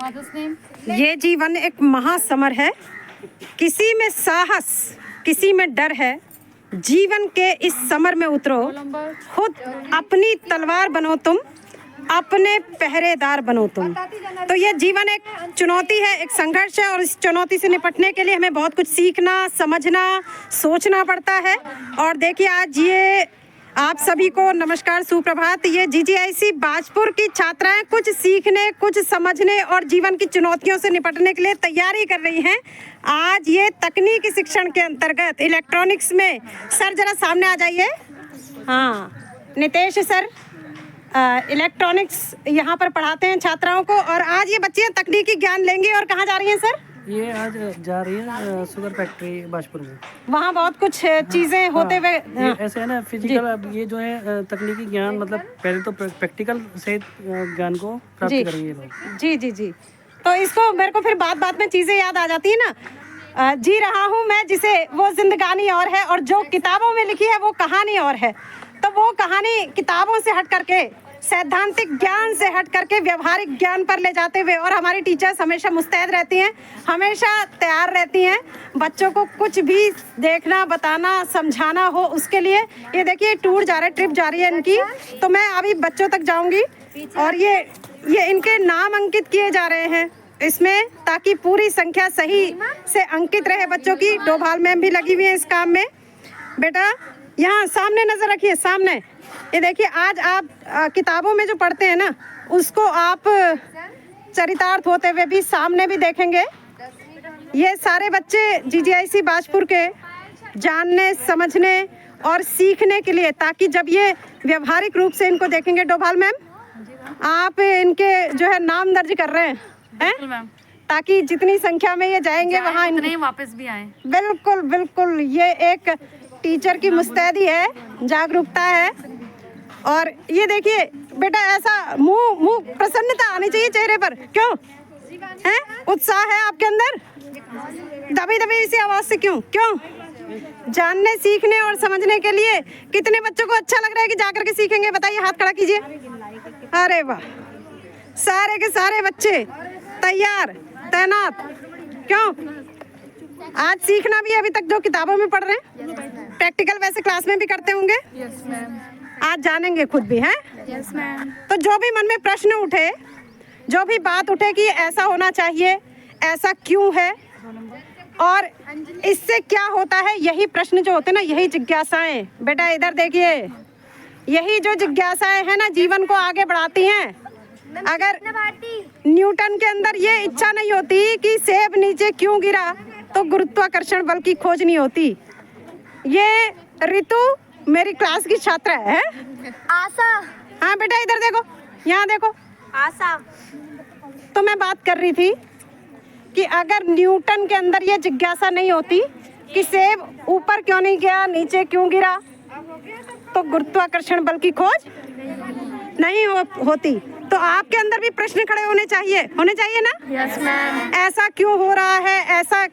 ये जीवन एक महासमर है, किसी में साहस किसी में डर है। जीवन के इस समर में उतरो, खुद अपनी तलवार बनो तुम, अपने पहरेदार बनो तुम। तो ये जीवन एक चुनौती है, एक संघर्ष है, और इस चुनौती से निपटने के लिए हमें बहुत कुछ सीखना, समझना, सोचना पड़ता है। और देखिए आज ये आप सभी को नमस्कार, सुप्रभात। ये जीजीआईसी बाजपुर की छात्राएं कुछ सीखने, कुछ समझने और जीवन की चुनौतियों से निपटने के लिए तैयारी कर रही हैं। आज ये तकनीकी शिक्षण के अंतर्गत इलेक्ट्रॉनिक्स में, सर जरा सामने आ जाइए। हाँ, नितेश सर इलेक्ट्रॉनिक्स यहाँ पर पढ़ाते हैं छात्राओं को। और आज ये बच्चियाँ तकनीकी ज्ञान लेंगी। और कहाँ जा रही हैं सर? ये आज जा रही है शुगर फैक्ट्री बाजपुर में। वहाँ बहुत कुछ चीजें होते हुए ऐसे है ना, फिजिकल। अब ये जो है तकनीकी ज्ञान, मतलब पहले तो प्रैक्टिकल से ज्ञान को प्राप्त करेंगे ये लोग। जी जी जी। तो इसको मेरे को फिर बात में चीजें याद आ जाती है ना। जी रहा हूँ मैं जिसे वो जिंदगानी और है, और जो किताबों में लिखी है वो कहानी और है। तो वो कहानी किताबों से हट करके, सैद्धांतिक ज्ञान से हट करके व्यवहारिक ज्ञान पर ले जाते हुए, और हमारी टीचर्स हमेशा मुस्तैद रहती हैं, हमेशा तैयार रहती हैं बच्चों को कुछ भी देखना, बताना, समझाना हो उसके लिए। ये देखिए टूर जा रहा है, ट्रिप जा रही है इनकी। तो मैं अभी बच्चों तक जाऊंगी और ये इनके नाम अंकित किए जा रहे हैं इसमें, ताकि पूरी संख्या सही से अंकित रहे बच्चों की। डोभाल मैम भी लगी हुई है इस काम में। बेटा यहाँ सामने नजर रखिए, सामने। ये देखिए आज आप किताबों में जो पढ़ते हैं ना, उसको आप चरितार्थ होते हुए भी सामने भी देखेंगे। ये सारे बच्चे जीजीआईसी बाजपुर के जानने, समझने और सीखने के लिए, ताकि जब ये व्यवहारिक रूप से इनको देखेंगे। डोभाल मैम आप इनके जो है नाम दर्ज कर रहे हैं, ताकि जितनी संख्या में ये जाएंगे वहाँ इतने वापस भी आए। बिल्कुल बिल्कुल, ये एक टीचर की मुस्तैदी है, जागरूकता है। और ये देखिए बेटा, ऐसा मुंह प्रसन्नता आनी चाहिए चेहरे पर। क्यों है? उत्साह है आपके अंदर? दबी इसी आवाज से क्यों? जानने, सीखने और समझने के लिए कितने बच्चों को अच्छा लग रहा है कि जाकर के सीखेंगे? बताइए, हाथ खड़ा कीजिए। अरे वाह, सारे के सारे बच्चे तैयार, तैनात। क्यों? आज सीखना भी, अभी तक जो किताबों में पढ़ रहे हैं, प्रैक्टिकल वैसे क्लास में भी करते होंगे। Yes ma'am. आज जानेंगे खुद भी, हैं? Yes ma'am. तो जो भी मन में प्रश्न उठे, जो भी बात उठे कि ऐसा होना चाहिए, ऐसा क्यों है और इससे क्या होता है, यही प्रश्न जो होते हैं ना, यही जिज्ञासाएं। बेटा इधर देखिए, यही जो जिज्ञासाएं हैं ना, जीवन को आगे बढ़ाती हैं। अगर न्यूटन के अंदर ये इच्छा नहीं होती कि सेब नीचे क्यों गिरा, तो गुरुत्वाकर्षण बल की खोज नहीं होती। ये ऋतु मेरी क्लास की छात्रा है। आशा। हाँ बेटा इधर देखो, यहाँ देखो। आशा। तो मैं बात कर रही थी कि अगर न्यूटन के अंदर ये जिज्ञासा नहीं होती कि सेब ऊपर क्यों नहीं गया, नीचे क्यों गिरा, तो गुरुत्वाकर्षण बल की खोज नहीं होती। तो आपके अंदर भी प्रश्न खड़े होने चाहिए ना? Yes ma'am. ऐसा क्यों हो रहा है, ऐसा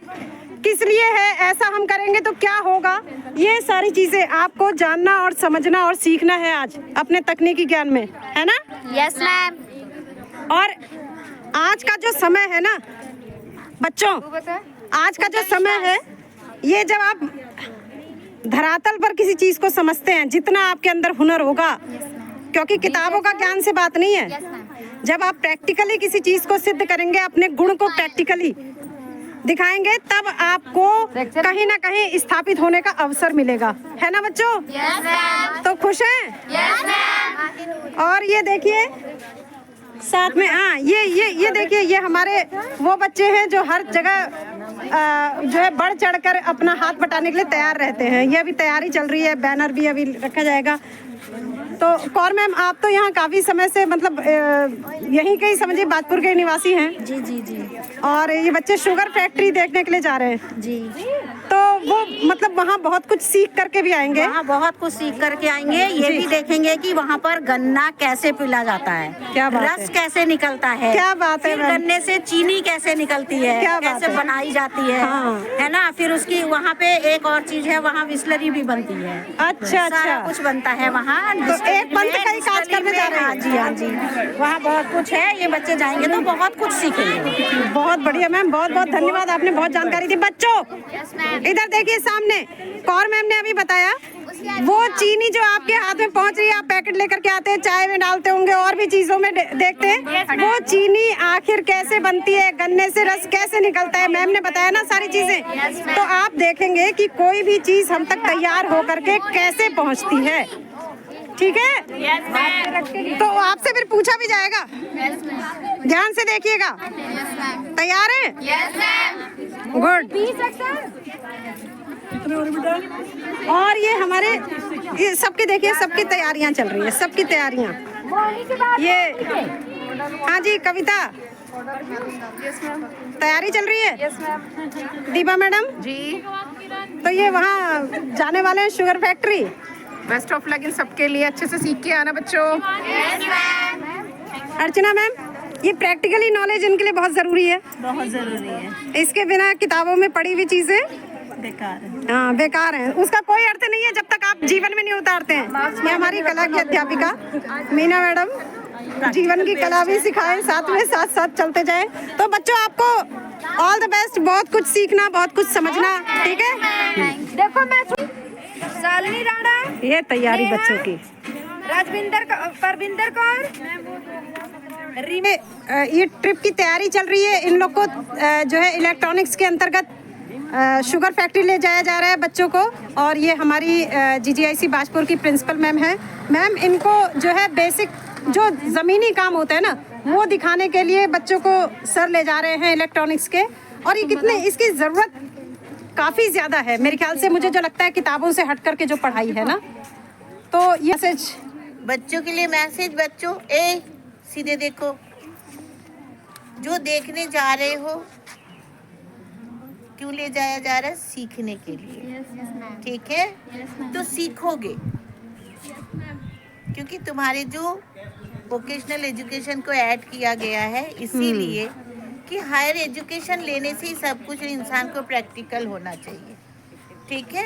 किस लिए है, ऐसा हम करेंगे तो क्या होगा, ये सारी चीजें आपको जानना और समझना और सीखना है आज अपने तकनीकी ज्ञान में, है ना? Yes ma'am. और आज का जो समय है ना बच्चों, आज का जो समय है, ये जब आप धरातल पर किसी चीज को समझते हैं, जितना आपके अंदर हुनर होगा, क्योंकि किताबों का ज्ञान से बात नहीं है, जब आप प्रैक्टिकली किसी चीज को सिद्ध करेंगे, अपने गुण को प्रैक्टिकली दिखाएंगे, तब आपको कहीं ना कहीं स्थापित होने का अवसर मिलेगा, है ना बच्चों? Yes ma'am. तो खुश हैं? Yes ma'am. और ये देखिए साथ में, हाँ ये देखिए, ये हमारे वो बच्चे हैं जो हर जगह जो है बढ़ चढ़कर अपना हाथ बटाने के लिए तैयार रहते हैं। ये अभी तैयारी चल रही है, बैनर भी अभी रखा जाएगा। तो कौर मैम, आप तो यहाँ काफ़ी समय से, मतलब यहीं के ही समझिए बाजपुर के निवासी हैं। जी जी जी। और ये बच्चे शुगर फैक्ट्री देखने के लिए जा रहे हैं जी। तो वो मतलब वहाँ बहुत कुछ सीख करके भी आएंगे। वहाँ बहुत कुछ सीख करके आएंगे। ये भी देखेंगे कि वहाँ पर गन्ना कैसे पिला जाता है, क्या बात रस है। कैसे निकलता है, क्या बात है फिर मैम। गन्ने से चीनी कैसे निकलती है, क्या बात कैसे है। बनाई जाती है, हाँ। है ना। फिर उसकी वहाँ पे एक और चीज है, वहाँ बिस्लरी भी बनती है। अच्छा सारा अच्छा। कुछ बनता है वहाँ। तो एक पंथ का ही काज करने जा रहे हैं। हाँ जी, हाँ जी, वहाँ बहुत कुछ है। ये बच्चे जाएंगे तो बहुत कुछ सीखेंगे। बहुत बढ़िया मैम, बहुत बहुत धन्यवाद, आपने बहुत जानकारी दी। बच्चों इधर देखिए सामने, कौर मैम ने अभी बताया वो चीनी जो आपके हाथ में पहुंच रही है, आप पैकेट लेकर के आते हैं, चाय में डालते होंगे और भी चीजों में देखते हैं, वो चीनी आखिर कैसे बनती है, गन्ने से रस कैसे निकलता है, मैम ने बताया ना सारी चीजें। तो आप देखेंगे कि कोई भी चीज हम तक तैयार होकर के कैसे पहुंचती है। ठीक है, तो आपसे फिर पूछा भी जाएगा, ध्यान से देखिएगा। तैयार है? गुड। और ये हमारे ये सबकी देखिए, सबकी तैयारियां चल रही है, सबकी तैयारियां। ये हाँ जी कविता, तैयारी चल रही है। दीपा मैडम जी, तो ये वहाँ जाने वाले हैं sugar factory. Best of luck इन सबके लिए, अच्छे से सीख के आना बच्चों। अर्चना मैम, ये प्रैक्टिकली नॉलेज इनके लिए बहुत जरूरी है। बहुत जरूरी है, इसके बिना किताबों में पढ़ी हुई चीजें बेकार है। हाँ बेकार है, उसका कोई अर्थ नहीं है जब तक आप जीवन में नहीं उतारते हैं। ये हमारी कला की अध्यापिका मीना मैडम जीवन की कला भी सिखाएं, साथ में साथ साथ चलते जाएं। तो बच्चों आपको ऑल द बेस्ट, बहुत कुछ सीखना, बहुत कुछ समझना। ठीक है, देखो मैं शालिनी राणा, ये तैयारी बच्चों की। राजविंदर परविंदर कौर, ये ट्रिप की तैयारी चल रही है। इन लोग को जो है इलेक्ट्रॉनिक्स के अंतर्गत शुगर फैक्ट्री ले जाया जा रहा है बच्चों को। और ये हमारी GGIC बाजपुर की प्रिंसिपल मैम है। मैम इनको जो है बेसिक जो ज़मीनी काम होता है ना, वो दिखाने के लिए बच्चों को सर ले जा रहे हैं इलेक्ट्रॉनिक्स के। और ये कितने, इसकी ज़रूरत काफ़ी ज़्यादा है मेरे ख्याल से, मुझे जो लगता है किताबों से हट करके जो पढ़ाई है ना। तो ये मैसेज बच्चों के लिए, मैसेज बच्चों सीधे देखो, जो देखने जा रहे हो क्यों ले जाया जा रहा है, सीखने के लिए। ठीक है, तो सीखोगे क्योंकि तुम्हारे जो वोकेशनल एजुकेशन को ऐड किया गया है इसीलिए कि हायर एजुकेशन लेने से ही सब कुछ इंसान को प्रैक्टिकल होना चाहिए। ठीक है,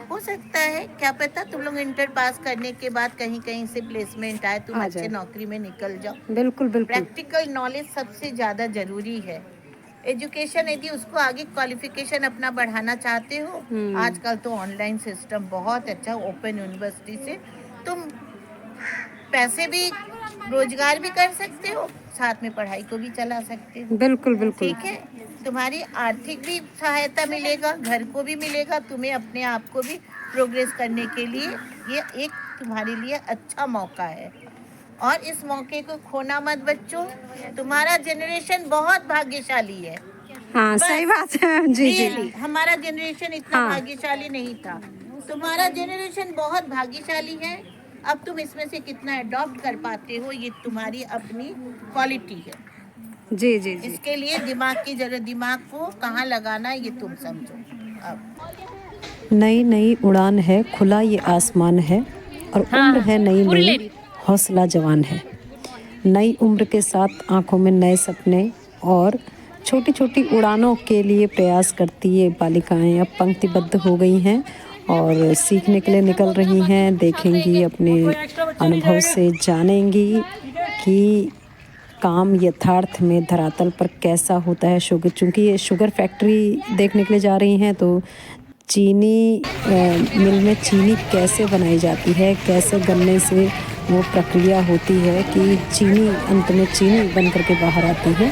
हो सकता है क्या पता तुम लोग इंटर पास करने के बाद कहीं कहीं से प्लेसमेंट आए, तुम अच्छे नौकरी में निकल जाओ। बिल्कुल बिल्कुल, प्रैक्टिकल नॉलेज सबसे ज़्यादा जरूरी है। एजुकेशन यदि उसको आगे क्वालिफिकेशन अपना बढ़ाना चाहते हो, आजकल तो ऑनलाइन सिस्टम बहुत अच्छा, ओपन यूनिवर्सिटी से तुम पैसे भी, रोजगार भी कर सकते हो, साथ में पढ़ाई को भी चला सकते हो। बिल्कुल बिल्कुल। ठीक है, तुम्हारी आर्थिक भी सहायता मिलेगा, घर को भी मिलेगा, तुम्हें अपने आप को भी प्रोग्रेस करने के लिए ये एक तुम्हारे लिए अच्छा मौका है। और इस मौके को खोना मत बच्चों, तुम्हारा जनरेशन बहुत भाग्यशाली है। हाँ सही बात है जी जी। Really, हमारा जनरेशन इतना भाग्यशाली नहीं था, तुम्हारा जनरेशन बहुत भाग्यशाली है। अब तुम इसमें से कितना अडॉप्ट कर पाते हो, ये तुम्हारी अपनी क्वालिटी है। जी जी जी। इसके लिए दिमाग की जरूरत, दिमाग को कहाँ लगाना है ये तुम समझो। अब नई नई उड़ान है, खुला ये आसमान है, और उम्र है नई नई, हौसला जवान है। नई उम्र के साथ आंखों में नए सपने और छोटी छोटी उड़ानों के लिए प्रयास करती ये बालिकाएं अब पंक्तिबद्ध हो गई हैं और सीखने के लिए निकल रही हैं। देखेंगी, अपने अनुभव से जानेंगी कि काम यथार्थ में धरातल पर कैसा होता है। चूँकि ये शुगर फैक्ट्री देखने के लिए जा रही हैं, तो चीनी मिल में चीनी कैसे बनाई जाती है, कैसे गन्ने से वो प्रक्रिया होती है कि चीनी अंत में चीनी बन करके बाहर आती है।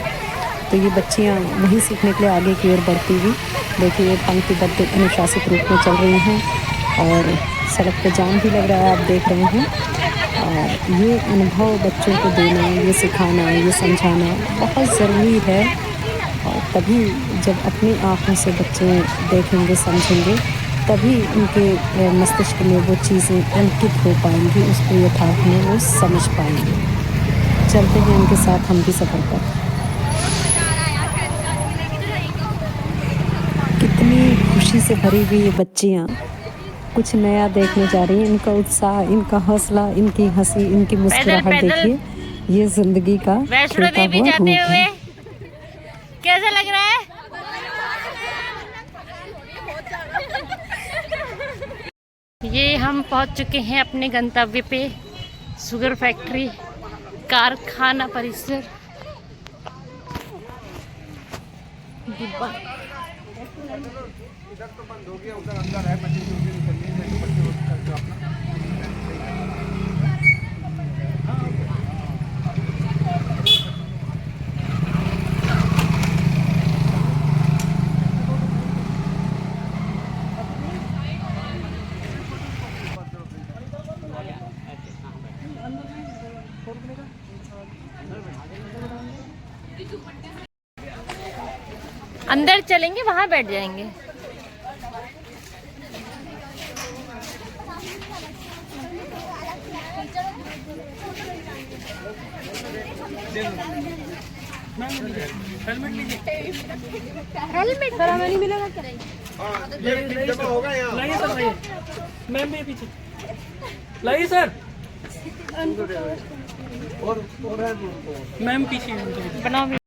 तो ये बच्चियाँ वही सीखने के लिए आगे की ओर बढ़ती हुई देखिए पंक्तिबद्ध अनुशासित रूप में चल रही हैं। और सड़क पे जाम भी लग रहा है, आप देख रहे हैं। और ये अनुभव बच्चों को देना, ये सिखाना, ये समझाना बहुत ज़रूरी है। और तभी जब अपनी आँखों से बच्चे देखेंगे, समझेंगे, तभी उनके मस्तिष्क में वो चीज़ें अंकित हो पाएंगी, उसको यथार्थ में वो समझ पाएंगे। चलते हैं उनके साथ हम भी सफ़र पर। कितनी खुशी से भरी हुई ये बच्चियाँ कुछ नया देखने जा रही हैं। इनका उत्साह, इनका हौसला, इनकी हंसी, इनकी मुस्कुराहट देखिए। ये जिंदगी का वैष्णो देवी जाते हुए कैसा लग रहा है? ये हम पहुंच चुके हैं अपने गंतव्य पे, शुगर फैक्ट्री कारखाना परिसर। डिब्बा अंदर चलेंगे, वहां बैठ जाएंगे। हेलमेट सर हमें नहीं मिलेगा क्या? लाइए सर, लाइए मैम भी पीछे लाइए सर, और मैम पीछे बनाओ।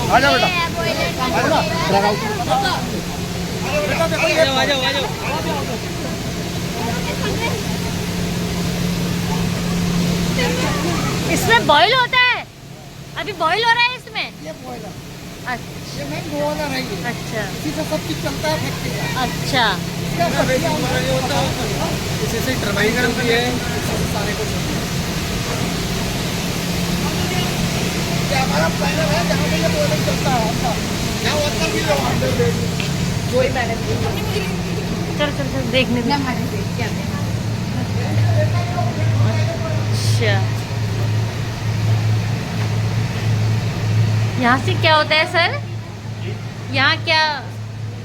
आजा बेटा, आ जाओ। इसमें बॉईल होता है, अभी बॉईल हो रहा है इसमें। ये बॉयलर, अच्छा, ये मेन बॉयलर है ये। अच्छा, इसी से सब चीज चलता है फैक्ट्री का। अच्छा, इसी से टरबाइन चलती है, सारे कुछ हमारा प्लानर है जहाँ पे ये बॉयलर चलता है। यहाँ वर्कर भी लोग अंदर बैठ वही मैडम चल देखने दे। अच्छा, यहाँ से क्या होता है सर? यहाँ क्या?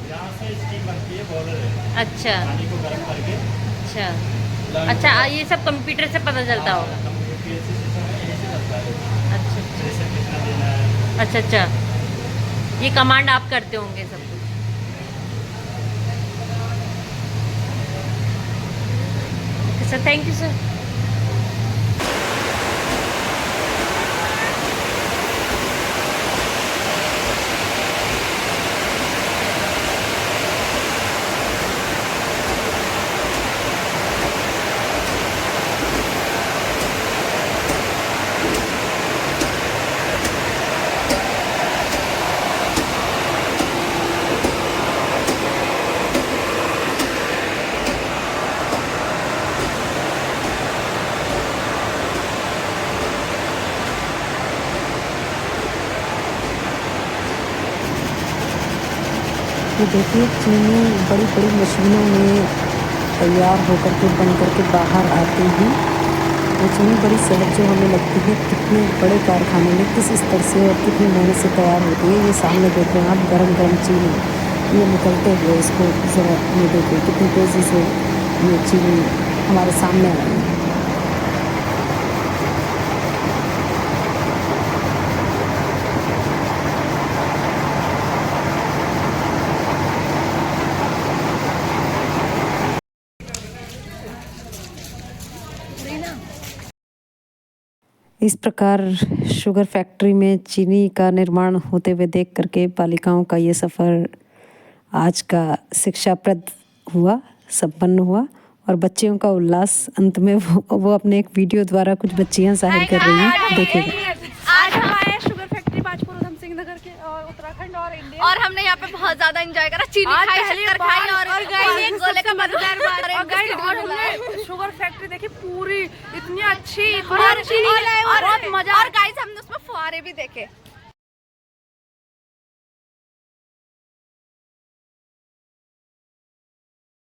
यहाँ से स्टीम बनती है, बॉयलर है। अच्छा, पानी को गर्म करके। अच्छा, अच्छा, ये सब कंप्यूटर से पता चलता होगा। अच्छा, अच्छा, ये कमांड आप करते होंगे सब कुछ। Sir thank you sir. ये देखिए चीनी बड़ी बड़ी मशीनों में तैयार होकर के बन करके बाहर आती ही वो चीनी बड़ी सहज जो हमें लगती है, कितने बड़े कारखाने में किस स्तर से और कितनी मेहनत से तैयार होती है। ये सामने देख रहे हैं आप, गरम गरम चीनी ये निकलते हुए, इसको ज़रा ये देखिए कितनी तेज़ी से ये चीनी हमारे सामने आ रही है। इस प्रकार शुगर फैक्ट्री में चीनी का निर्माण होते हुए देख करके बालिकाओं का ये सफ़र आज का शिक्षाप्रद हुआ, संपन्न हुआ। और बच्चियों का उल्लास अंत में वो अपने एक वीडियो द्वारा कुछ बच्चियां जाहिर कर रही हैं, देखिएगा। आज हम आए शुगर फैक्ट्री बाजपुर उधम सिंह नगर के और उत्तराखंड और इंडिया, और हमने यहाँ पे बहुत ज्यादा एंजॉय करा। चीनी खाई, शक्कर खाई और गोले का मजेदार बात। और हमने शुगर फैक्ट्री देखी पूरी, इतनी अच्छी, और बहुत मजा। और गाइस हमने उसमें फुहारे भी देखे।